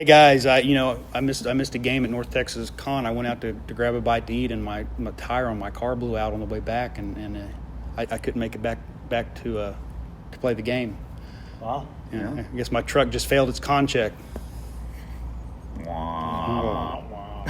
Hey guys, I missed a game at North Texas Con. I went out to grab a bite to eat, and my tire on my car blew out on the way back, and I couldn't make it back to play the game. Wow. Yeah. I guess my truck just failed its con check. Wow.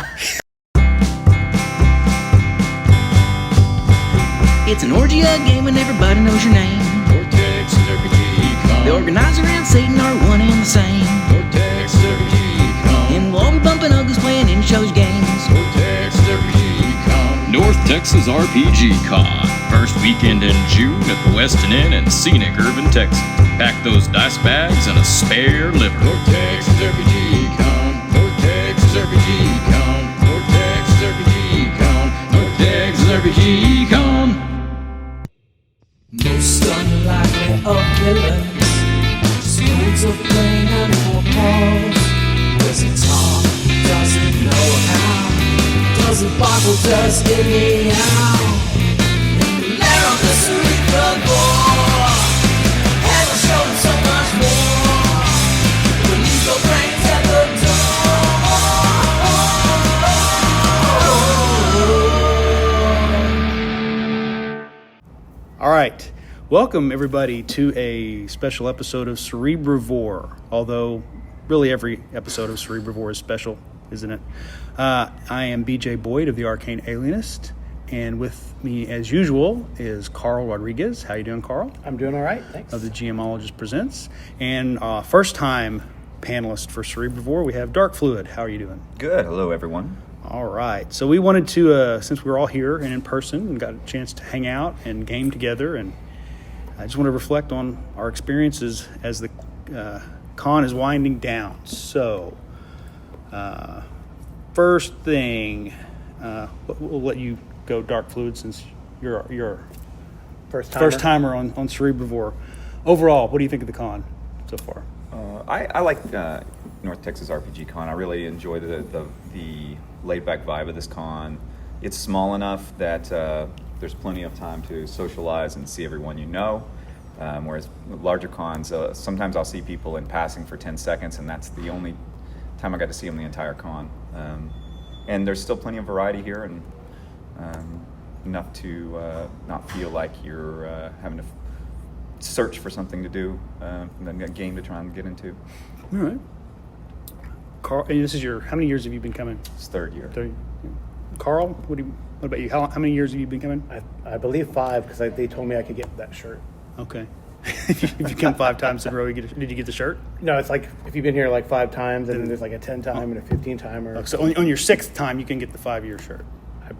It's an orgy of game and everybody knows your name. North Texas RPG Con. The organizer and Satan are one and the same. North Texas RPG Con. And we'll all be bumping uglies playing in shows games. North Texas RPG Con. North Texas RPG Con. First weekend in June at the Westin Inn in scenic Irving, Texas. Pack those dice bags and a spare liver. North Texas RPG Con. North Texas RPG Con. North Texas RPG Con. North Texas RPG Con. Most unlikely of villains, schools of playing and for pause. Does it talk? Does it know how? Does it boggle? Does it meow? In the lair of the cerebral bore, heaven showed him so much more. The legal brains at the door. All right, welcome everybody to a special episode of Cerebrivore. Although, really every episode of Cerebrivore is special, isn't it? I am BJ Boyd of the Arcane Alienist, and with me, as usual, is Carl Rodriguez. How you doing, Carl? I'm doing all right, thanks. Of the GMologist Presents, and first-time panelist for Cerebrivore, we have Dark Fluid. How are you doing? Good. Hello, everyone. All right. So we wanted to, since we were all here and in person and got a chance to hang out and game together, and I just want to reflect on our experiences as the con is winding down. So, first thing, we'll let you go, Dark Fluid, since you're First timer on Cerebrivore. Overall, what do you think of the con so far? I like North Texas RPG Con. I really enjoy the laid-back vibe of this con. It's small enough that there's plenty of time to socialize and see everyone you know. Whereas larger cons, sometimes I'll see people in passing for 10 seconds, and that's the only time I got to see them the entire con. And there's still plenty of variety here, and enough to not feel like you're having to search for something to do, and then a game to try and get into. All right. Carl, and this is how many years have you been coming? It's third year. 30. Carl, what about you? How many years have you been coming? I believe 5, because they told me I could get that shirt. Okay. If you come 5 times in a row, did you get the shirt? No, it's like if you've been here like 5 times, and then there's like a 10 time and a 15 timer. So on your 6th time, you can get the 5-year shirt.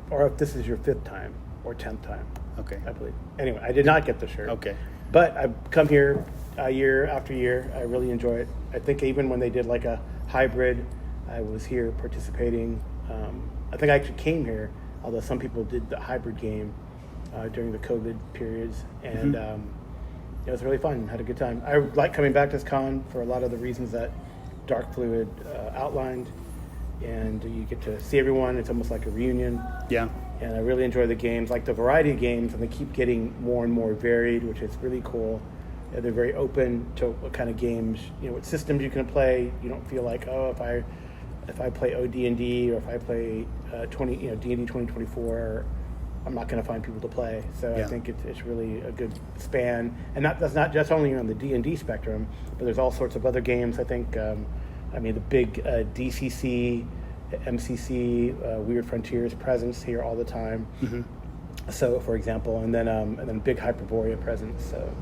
Or if this is your 5th time or 10th time. Okay. I believe. Anyway, I did not get the shirt. Okay. But I've come here year after year. I really enjoy it. I think even when they did like a hybrid, I was here participating. I think I actually came here, although some people did the hybrid game during the COVID periods. And it was really fun. Had a good time. I like coming back to this con for a lot of the reasons that Dark Fluid outlined. And you get to see everyone. It's almost like a reunion. Yeah. And I really enjoy the games, like the variety of games, and they keep getting more and more varied, which is really cool. They're very open to what kind of games, what systems you can play. You don't feel like, if I play OD&D or if I play D&D 2024, I'm not going to find people to play. So yeah. I think it's really a good span, and that's not just only on the D&D spectrum, but there's all sorts of other games. I think, the big DCC. MCC, Weird Frontiers presence here all the time. Mm-hmm. So, for example, and then big Hyperborea presence. So,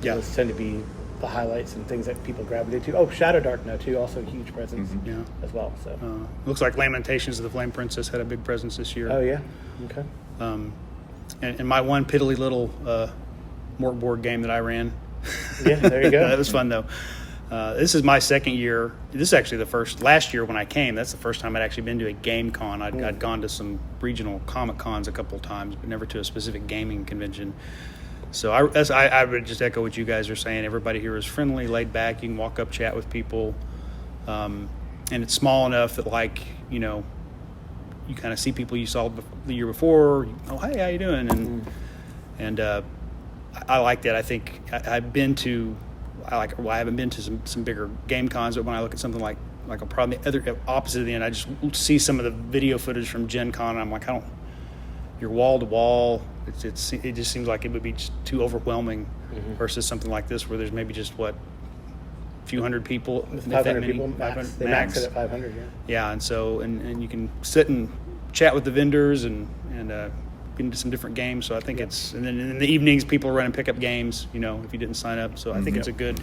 those tend to be the highlights and things that people gravitate to. Oh, Shadow Dark now too, also a huge presence as well. So, looks like Lamentations of the Flame Princess had a big presence this year. Oh yeah, okay. And my one piddly little Morkborg game that I ran. Yeah, there you go. That was fun though. This is my second year. This is actually last year when I came, that's the first time I'd actually been to a game con. I'd gone to some regional comic cons a couple of times, but never to a specific gaming convention. So I would just echo what you guys are saying. Everybody here is friendly, laid back. You can walk up, chat with people. And it's small enough that you kind of see people you saw the year before. Oh, hey, how you doing? And I like that. I think I haven't been to some bigger game cons, but when I look at something like like I'm probably the other opposite of the end. I just see some of the video footage from Gen Con, and I'm like, you're wall to wall. It just seems like it would be just too overwhelming versus something like this where there's maybe just a few hundred people, if that 500 many, people max. 500 They max it at 500. Yeah. Yeah, and so and you can sit and chat with the vendors and get into some different games. So I think it's, and then in the evenings people are running pickup games. You know, if you didn't sign up. So I think it's a good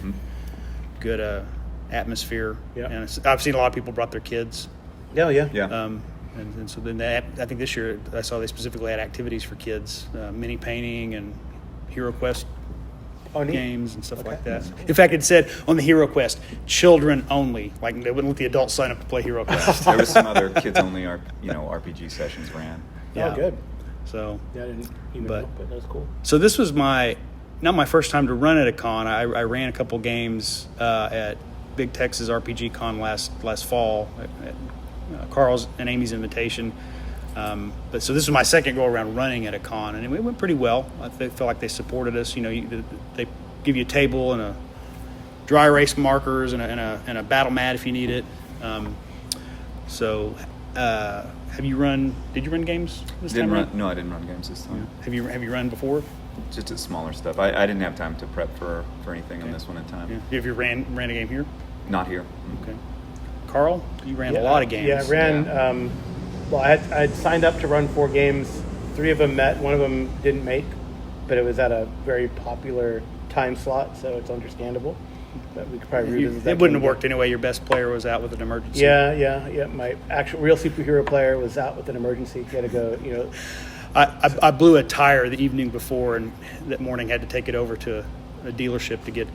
atmosphere. Yeah. And I've seen a lot of people brought their kids. Yeah, yeah. Yeah. And so then I think this year I saw they specifically had activities for kids, mini painting and Hero Quest neat. games and stuff like that. That's cool. In fact, it said on the Hero Quest, children only. Like they wouldn't let the adults sign up to play Hero Quest. There was some other kids only, RPG sessions ran. Yeah. Oh, good. So, Yeah, I didn't even But- know, but that was cool. so this was not my first time to run at a con. I ran a couple games at Big Texas RPG Con last fall at Carl's and Amy's invitation. But so this was my second go around running at a con, and it went pretty well. I felt like they supported us. You know, they give you a table and a dry erase markers and a battle mat if you need it. Have you run? Did you run games this time? No, I didn't run games this time. Have you run before? Just at smaller stuff. I didn't have time to prep for anything on this one in time. Yeah. Have you ran a game here? Not here. Okay. Carl, you ran Yeah, a lot of games. Yeah, I ran. Well, I'd signed up to run 4 games. 3 of them met. 1 of them didn't make, but it was at a very popular time slot, so it's understandable. But we could probably revisit that. It wouldn't game have worked anyway. Your best player was out with an emergency. Yeah. My actual real superhero player was out with an emergency. He had to go. You know, I blew a tire the evening before, and that morning had to take it over to a dealership to get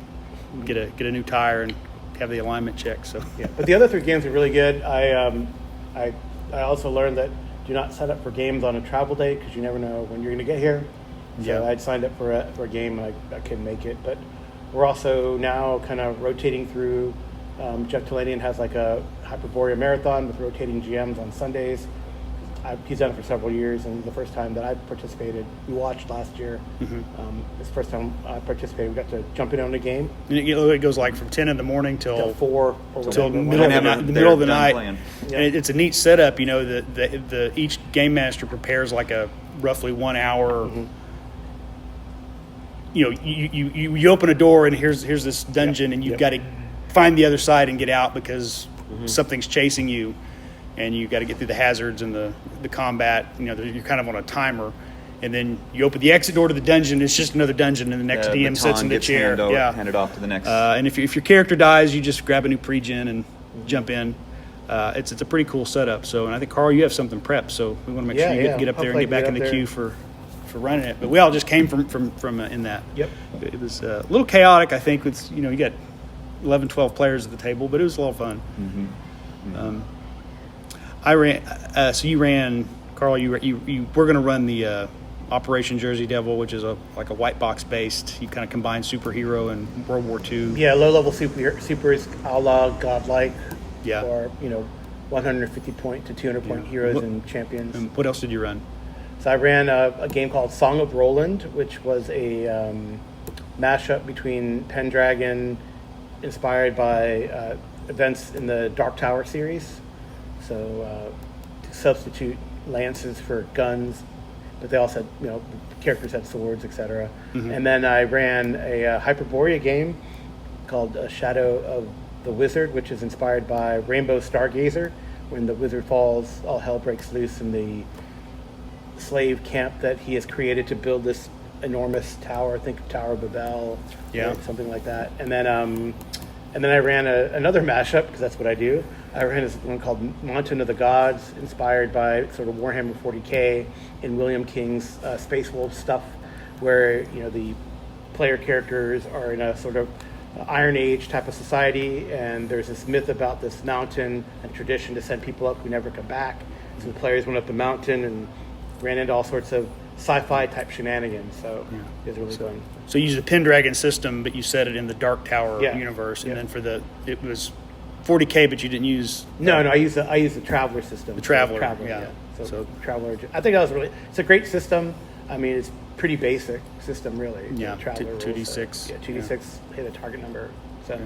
a new tire and have the alignment checked. So yeah. But the other 3 games were really good. I also learned that do not set up for games on a travel day because you never know when you're going to get here. So Yeah. I'd signed up for a game and I couldn't make it. But we're also now kind of rotating through. Jeff Talanian has like a Hyperborea marathon with rotating GMs on Sundays. He's done it for several years, and the first time that I participated, we watched last year. This first time I participated, we got to jump in on a game and it goes like from 10 in the morning till till 4 or till whatever. middle of the Whenever night. The they're middle of the done night. playing. Yeah. And it's a neat setup. You know, the each game master prepares like a roughly 1 hour. You know, you open a door and here's this dungeon, and you've got to find the other side and get out because something's chasing you, and you got to get through the hazards and the combat. You know, you're kind of on a timer, and then you open the exit door to the dungeon. It's just another dungeon, and the next DM sits in the chair. Handed off to the next. And if your character dies, you just grab a new pre-gen and jump in. It's a pretty cool setup. So, and I think Carl, you have something prepped, so we want to make sure you get up there and Hopefully get back in the get up queue for running it. But we all just came from in that. Yep. It was a little chaotic, I think. With you got 11, 12 players at the table, but it was a lot of fun. I ran. So you ran, Carl. You were going to run the Operation Jersey Devil, which is like a white box based. You kind of combine superhero and World War II. Yeah, low-level supers a la Godlike. Yeah. Or, 150 point to 200 point heroes What- and champions. And what else did you run? So I ran a game called Song of Roland, which was a mashup between Pendragon, inspired by events in the Dark Tower series. So to substitute lances for guns, but they also had, the characters had swords, etc. And then I ran a Hyperborea game called Shadow of the Wizard, which is inspired by Rainbow Stargazer. When the wizard falls, all hell breaks loose in the slave camp that he has created to build this enormous tower. Think of Tower of Babel, or something like that. And then I ran another mashup, because that's what I do. I ran this one called Mountain of the Gods, inspired by sort of Warhammer 40K and William King's Space Wolf stuff, where the player characters are in a sort of Iron Age type of society, and there's this myth about this mountain and tradition to send people up who never come back. So the players went up the mountain and ran into all sorts of sci-fi type shenanigans. So it was really fun. So you used the Pendragon system, but you set it in the Dark Tower universe, and Yeah. then it was 40K, but you didn't use. No, I use the Traveler system. The Traveler, yeah. So- So Traveler. I think that was it's a great system. I mean, it's pretty basic system, really. Yeah, The Traveler 2d6. rules, 2d6 hit a target number. So it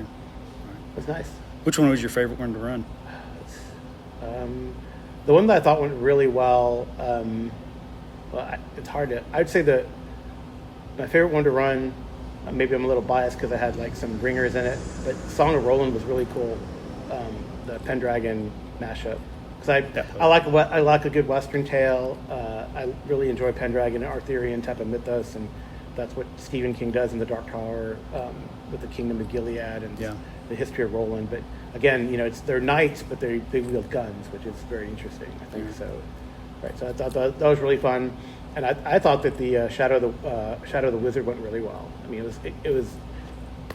was nice. Which one was your favorite one to run? The one that I thought went really well, it's hard to. I'd say my favorite one to run. Maybe I'm a little biased because I had like some ringers in it, but Song of Roland was really cool. The Pendragon mashup, because I like a good Western tale. I really enjoy Pendragon and Arthurian type of mythos, and that's what Stephen King does in The Dark Tower with the Kingdom of Gilead and the history of Roland. But again, they're knights, but they wield guns, which is very interesting. I think so. Right. So I thought that was really fun, and I thought that the Shadow of the Wizard went really well. I mean, it was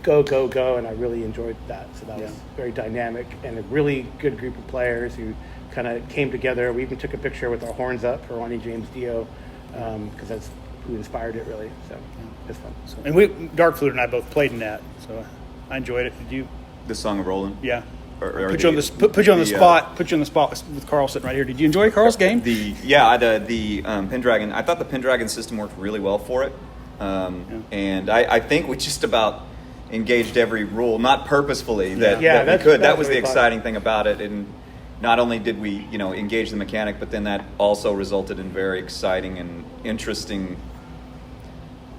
go go go, and I really enjoyed that. So that was very dynamic and a really good group of players who kind of came together. We even took a picture with our horns up for Ronnie James Dio because that's who inspired it, really. So it was fun. And Dark Flute and I both played in that, so I enjoyed it. Did you? The Song of Roland. Yeah. Or put you on the spot. Put you on the spot with Carl sitting right here. Did you enjoy Carl's game? The Pendragon. I thought the Pendragon system worked really well for it, and I think we just about engaged every rule, not purposefully that we could. That was the exciting thing about it, and not only did we engage the mechanic, but then that also resulted in very exciting and interesting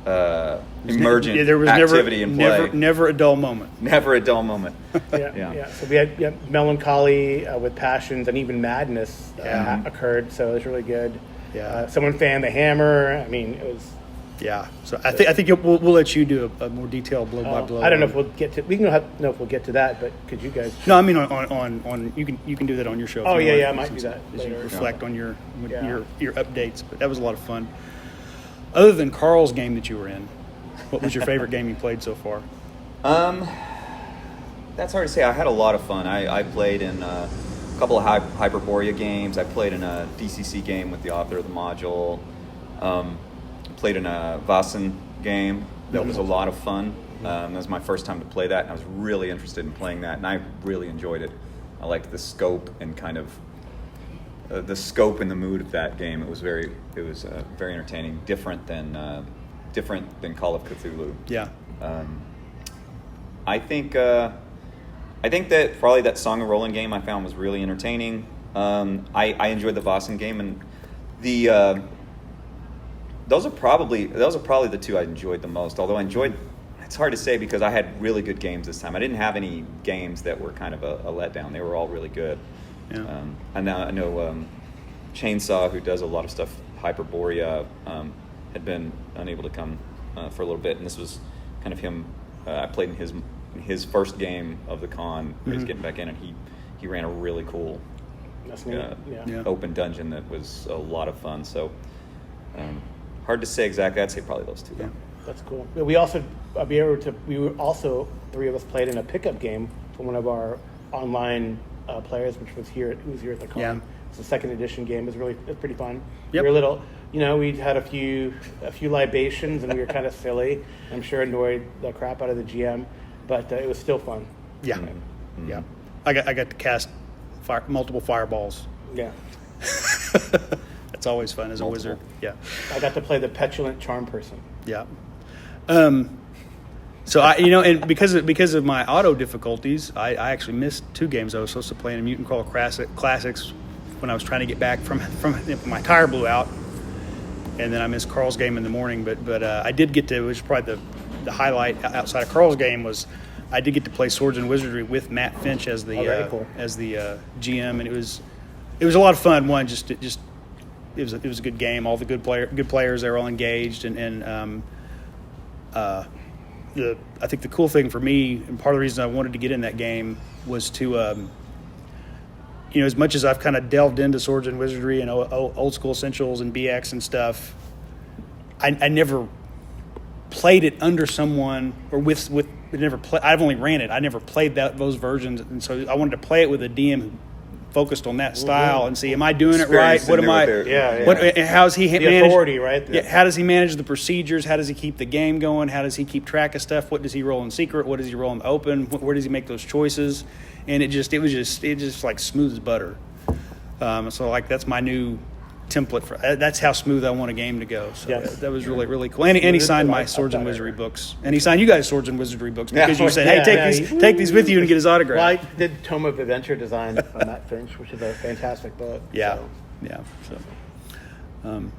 emergent there was activity in play. Never a dull moment. Never a dull moment. So we had melancholy with passions, and even madness occurred. So it was really good. Someone fanned the hammer. I mean, it was. Yeah. So I think we'll let you do a more detailed blow by blow. I don't know if we'll get to. We don't know if we'll get to that, but could you guys? No, I mean on you can do that on your show. Oh yeah, I might do that as later. you reflect on your updates. But that was a lot of fun. Other than Carl's game that you were in, what was your favorite game you played so far? That's hard to say. I had a lot of fun. I played in a couple of Hyperborea games. I played in a DCC game with the author of the module. Played in a Vaesen game. That was a lot of fun. That was my first time to play that, and I was really interested in playing that, and I really enjoyed it. I liked the scope and kind of the scope and the mood of that game. It was very entertaining, different than Call of Cthulhu. Yeah. I think that probably that Song of Roland game I found was really entertaining. I enjoyed the Vaesen game, and those are probably the two I enjoyed the most. Although it's hard to say because I had really good games this time. I didn't have any games that were kind of a letdown. They were all really good. Yeah. I know Chainsaw, who does a lot of stuff, Hyperborea, had been unable to come for a little bit, and this was kind of him. I played in his first game of the con. Where he's getting back in, and he ran a really cool open dungeon that was a lot of fun. So hard to say exactly. I'd say probably those two. Yeah. That's cool. We also three of us played in a pickup game for one of our online players, which was here at the con. Yeah. It's a second edition game. It was pretty fun. Yep. We were a little, we had a few libations, and we were kind of silly. I'm sure annoyed the crap out of the GM, but it was still fun. Yeah. Mm-hmm. Yeah. I got to cast multiple fireballs. Yeah. That's always fun as a wizard. Yeah. I got to play the petulant charm person. Yeah. So and because of my auto difficulties, I actually missed 2 games. I was supposed to play in a Mutant Crawl Classics when I was trying to get back from my tire blew out, and then I missed Carl's game in the morning. But I did get to, which was probably the highlight outside of Carl's game, was I did get to play Swords and Wizardry with Matt Finch as the GM, and it was a lot of fun. It was a good game. All the good players, they were all engaged, and I think the cool thing for me, and part of the reason I wanted to get in that game, was to as much as I've kind of delved into Swords and Wizardry and old school essentials and BX and stuff, I never played it under someone or with I've only ran it. I never played those versions, and so I wanted to play it with a DM who focused on that style and see, am I doing it right? What am I? How's he manage? Authority, right? Yeah. How does he manage the procedures? How does he keep the game going? How does he keep track of stuff? What does he roll in secret? What does he roll in the open? Where does he make those choices? And it just like smooth as butter. So like that's my new template for. That's how smooth I want a game to go. So Yes. that was really, really cool. And he signed my Swords and Wizardry books, and he signed you guys Swords and Wizardry books because you said, "Hey, take these with you and get his autograph." Well, I did Tome of Adventure design on Matt Finch, which is a fantastic book. Yeah, so. yeah. So,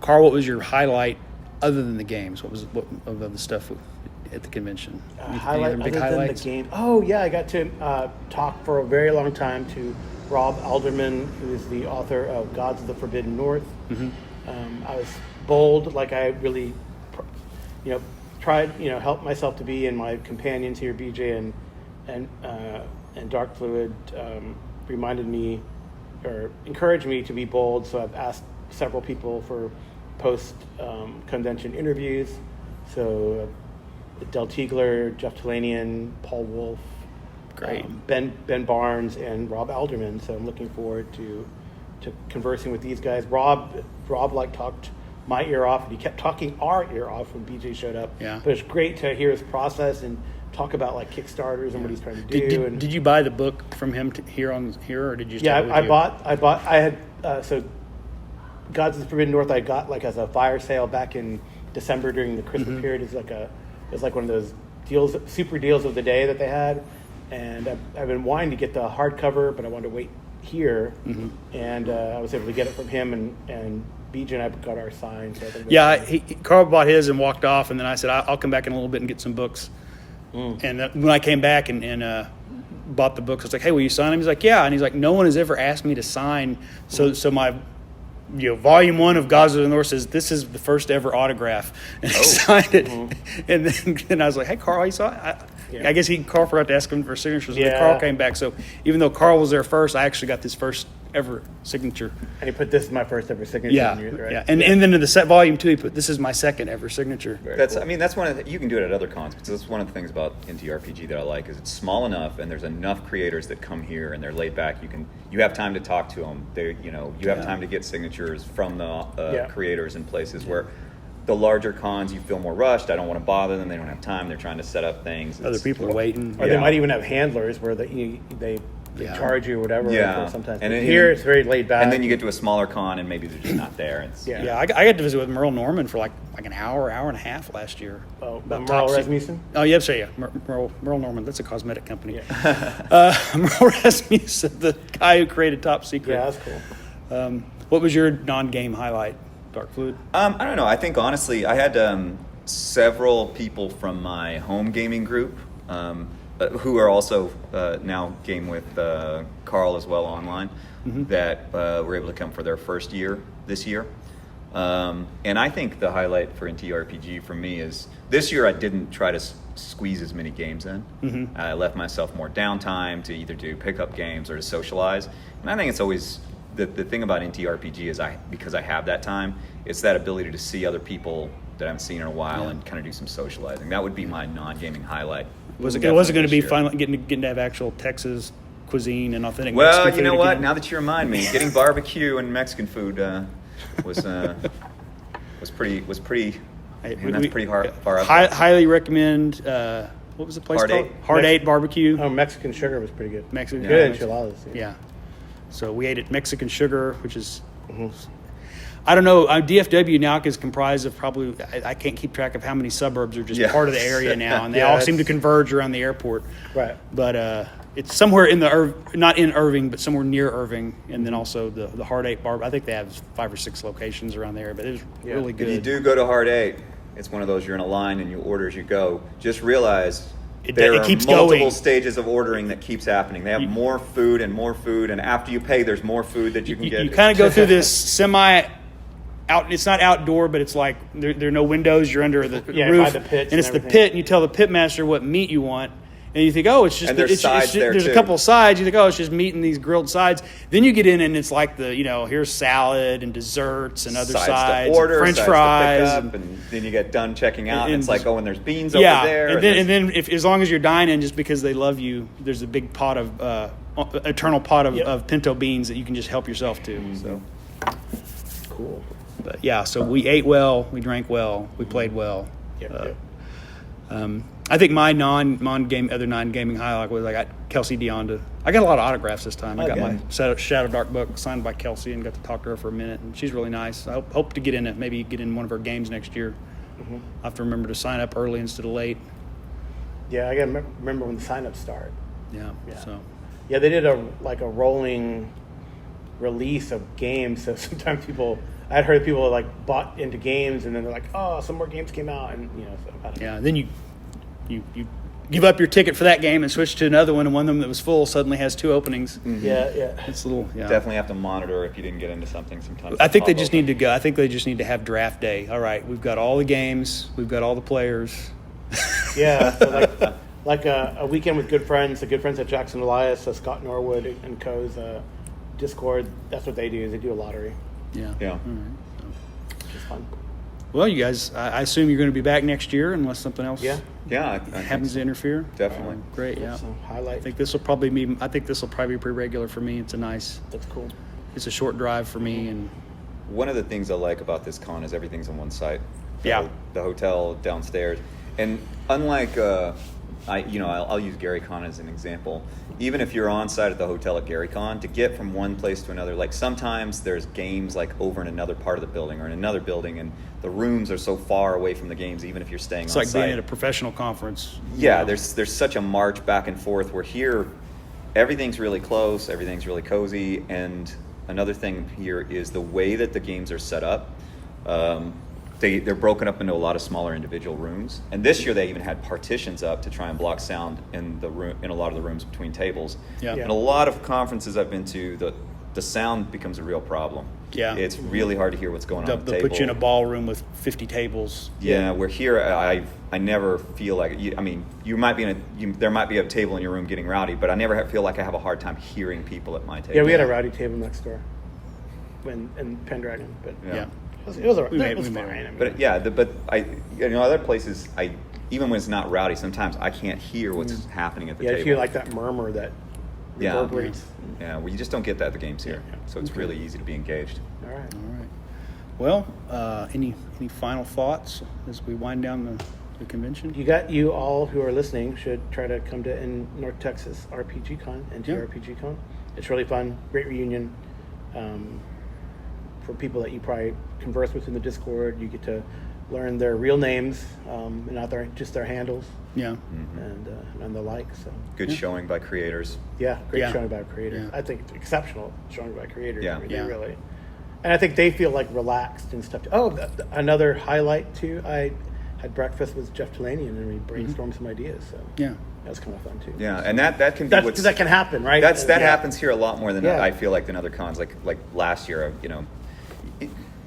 Carl, what was your highlight other than the games? What was of the stuff at the convention? Any Highlight big other highlights? than the game. Oh yeah, I got to talk for a very long time to Rob Alderman, who is the author of Gods of the Forbidden North. I was bold, like I really, tried, help myself to be, and my companions here, BJ and Dark Fluid, reminded me or encouraged me to be bold. So I've asked several people for post convention interviews. So Del Tiegler, Jeff Talanian, Paul Wolf, Great. Ben Barnes, and Rob Alderman. So I'm looking forward to conversing with these guys. Rob talked my ear off, and he kept talking our ear off when BJ showed up. Yeah. But it's great to hear his process and talk about like Kickstarters and what he's trying to do. Did you buy the book from him here, or did you? Just Yeah, have it with you? I had so Gods of the Forbidden North I got like as a fire sale back in December during the Christmas period. It's like one of those deals, super deals of the day that they had, and I've been wanting to get the hardcover, but I wanted to wait here, and I was able to get it from him, and BJ and I got our signed. So I think that's Carl bought his and walked off, and then I said I'll come back in a little bit and get some books. And when I came back and bought the books, I was like, "Hey, will you sign them?" He's like, "Yeah," and he's like, "No one has ever asked me to sign." So my volume 1 of Gods of the North says this is the first ever autograph, and I signed it. And then I was like, "Hey, Carl, you saw it?" I guess Carl forgot to ask him for signatures. And then Carl came back, so even though Carl was there first, I actually got this first ever signature. And he put this is my first ever signature. Yeah, on you, right? yeah. And then in the set volume 2, he put this is my second ever signature. That's one of you can do it at other cons, because that's one of the things about NTRPG that I like is it's small enough and there's enough creators that come here and they're laid back. You have time to talk to them. You have time to get signatures from the creators in places where the larger cons you feel more rushed. I don't want to bother them. They don't have time. They're trying to set up things. Other people are waiting. Or they might even have handlers where they charge you or whatever. Yeah. Sometimes. And here it's very laid back. And then you get to a smaller con and maybe they're just not there. I got to visit with Merle Norman for like an hour and a half last year. Oh, About Merle Top Rasmussen? Oh, yeah, sorry, yeah. Merle Norman, that's a cosmetic company. Merle Rasmussen, the guy who created Top Secret. Yeah, that's cool. What was your non-game highlight, Dark Fluid? I don't know. I think honestly, I had several people from my home gaming group who are also now game with Carl as well online that were able to come for their first year this year. And I think the highlight for NTRPG for me is this year I didn't try to squeeze as many games in. I left myself more downtime to either do pickup games or to socialize. And I think it's always the thing about NTRPG is because I have that time, it's that ability to see other people that I haven't seen in a while and kind of do some socializing. That would be my non-gaming highlight. It wasn't going to be fun getting to have actual Texas cuisine and authentic Well, Mexican you know food what? again. Now that you remind me, getting barbecue and Mexican food was pretty. And that's pretty far up. Highly recommend. What was the place Hard called? Eight. Hard Eight Barbecue. Oh, Mexican sugar was pretty good. Mexican Good sugar. enchiladas. Yeah. So we ate at Mexican Sugar, which is, I don't know, DFW now is comprised of probably, I can't keep track of how many suburbs are just part of the area now, and they all seem to converge around the airport. Right. But it's somewhere in not in Irving, but somewhere near Irving, and then also the Hard Eight Bar. I think they have 5 or 6 locations around there, but it was really good. If you do go to Hard Eight, it's one of those you're in a line and you order as you go. Just realize It there are keeps multiple going. stages of ordering that keeps happening. They have more food, and after you pay, there's more food that you can get. You kind of go through this out. It's not outdoor, but it's like there are no windows. You're under the roof, by the pits and it's and the pit. And you tell the pit master what meat you want, and you think, oh, it's just And there's sides there, there's a too. couple of sides. You think, oh, it's just meat and these grilled sides. Then you get in, and it's like here's salad and desserts and other sides, to order, and French sides fries. to pick up, and then you get done checking out, and it's like, oh, and there's beans yeah, over there. and then if as long as you're dining, just because they love you, there's a big pot of eternal pot of pinto beans that you can just help yourself to. So Cool. but yeah, so we ate well, we drank well, we played well. Yeah. I think my other non-gaming highlight was I got Kelsey Deonda. I got a lot of autographs this time. I got Okay. my Shadow Dark book signed by Kelsey and got to talk to her for a minute, and she's really nice. I hope to get in one of her games next year. Mm-hmm. I have to remember to sign up early instead of late. Yeah, I got to remember when the sign-ups start. Yeah. Yeah. So Yeah, they did a rolling release of games. So sometimes I'd heard people like bought into games and then they're like, oh, some more games came out, and so I don't know. yeah, then you give up your ticket for that game and switch to another one, and one of them that was full suddenly has 2 openings. Yeah. It's a little Definitely have to monitor if you didn't get into something sometimes. I think they just need to go. I think they just need to have draft day. All right, we've got all the games, we've got all the players. Yeah, so like a weekend with good friends. The good friends at Jackson Elias, Scott Norwood and Co.'s Discord. That's what they do. Is they do a lottery, Yeah. Yeah. which is fun. Well, you guys, I assume you're going to be back next year unless something else Yeah. Yeah. I think happens so. to interfere. Definitely. Great. Yeah. So highlight. I think this will probably be pretty regular for me. It's That's cool. it's a short drive for me, and One of the things I like about this con is everything's on one site. Yeah. The hotel downstairs, and unlike I'll use Gary Con as an example. Even if you're on site at the hotel at Gary Con, to get from one place to another, like sometimes there's games like over in another part of the building or in another building, and the rooms are so far away from the games. Even if you're staying it's on like site, being at a professional conference. yeah, there's such a march back and forth. Where here, everything's really close, everything's really cozy, and another thing here is the way that the games are set up. They're broken up into a lot of smaller individual rooms, and this year they even had partitions up to try and block sound in the room, in a lot of the rooms between tables. Yeah. And a lot of conferences I've been to, the sound becomes a real problem. Yeah. It's really hard to hear what's going on at the They'll table. put you in a ballroom with 50 tables. Yeah, we're here. I never feel like you might be there might be a table in your room getting rowdy, but I never feel like I have a hard time hearing people at my table. Yeah, we had a rowdy table next door in Pendragon, but Yeah. it was alright. We made- It was we made fine. it. I mean, But yeah, other places even when it's not rowdy, sometimes I can't hear what's happening at the yeah, table. if you like that murmur that Yeah. reverberates. Yeah, well, you just don't get that at the games here, Yeah. so it's really easy to be engaged. All right. All right. Well, any final thoughts as we wind down the convention? You all who are listening should try to come to in North Texas RPG Con, NT Yeah. RPG Con. It's really fun, great reunion. For people that you probably converse with in the Discord, you get to learn their real names and not just their handles Yeah. and the like. So Good showing by creators. yeah, great Yeah. showing by creators. Yeah. I think exceptional showing by creators. Yeah. I mean, Yeah. they really. And I think they feel like relaxed and stuff. Oh, another highlight too. I had breakfast with Jeff Talanian and we brainstormed some ideas. So Yeah. that was kind of fun too. Yeah, and that can be That can happen, right? that Yeah. happens here a lot more than Yeah. I feel like than other cons. Like last year,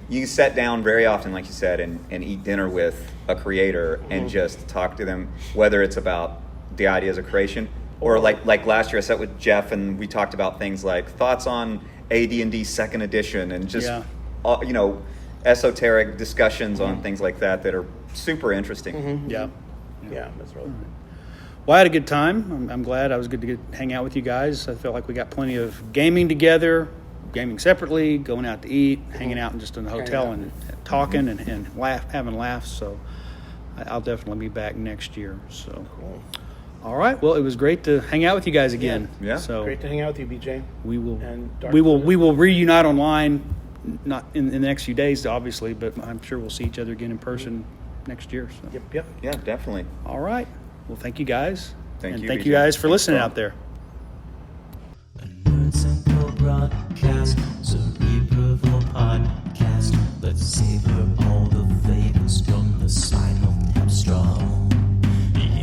you sat down very often, like you said, and eat dinner with a creator and just talk to them, whether it's about the ideas of creation or like last year I sat with Jeff and we talked about things like thoughts on AD&D second edition and just Yeah. esoteric discussions on things like that are super interesting. Yeah. Yeah, that's really fun. Well, I had a good time. I'm glad. I was good to hang out with you guys. I felt like we got plenty of gaming together, gaming separately, going out to eat, hanging out just in the hotel and talking and having laughs. So I'll definitely be back next year. So, all right. Well, it was great to hang out with you guys again. Yeah. So Great to hang out with you, BJ. we will And Dark we will Thunder. we will reunite online, not in the next few days, obviously, but I'm sure we'll see each other again in person next year. So. Yep. Yeah, definitely. All right. Well, thank you guys. Thank and you, thank BJ. you guys for Thanks, listening Tom. out there. Nerds and Co broadcast, Cerebral podcast. Let's savor all the flavors from the Simon Capstrong.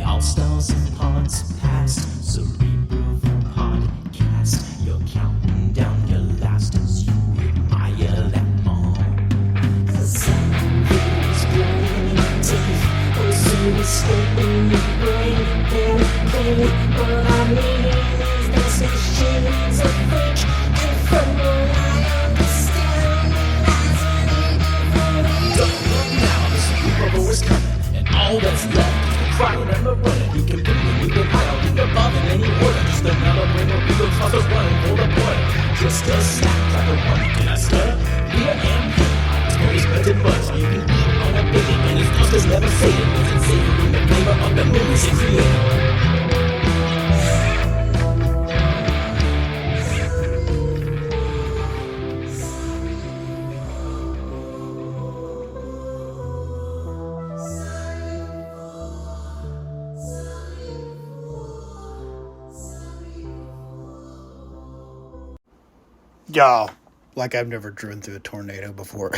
All styles and pods past, Cerebral podcast. You're counting down your last as you admire them all. Something's blinding teeth, or escaping your brain. Baby, what I mean is this is shades of fake. And from what I understand, that's an evil. Don't look now, the Super Bowl is coming, and all that's left is the crying and the running. You can beat it, you can pile, you can bomb in any order. Just another ring of legal tossers running for the border. Just a snap, like a one, can I stutter? Beer and beer, it's always bread and butter. You can eat on a baby, and his doctors never say it. Wasn't safe in the flavor of memories you create. Y'all, like I've never driven through a tornado before.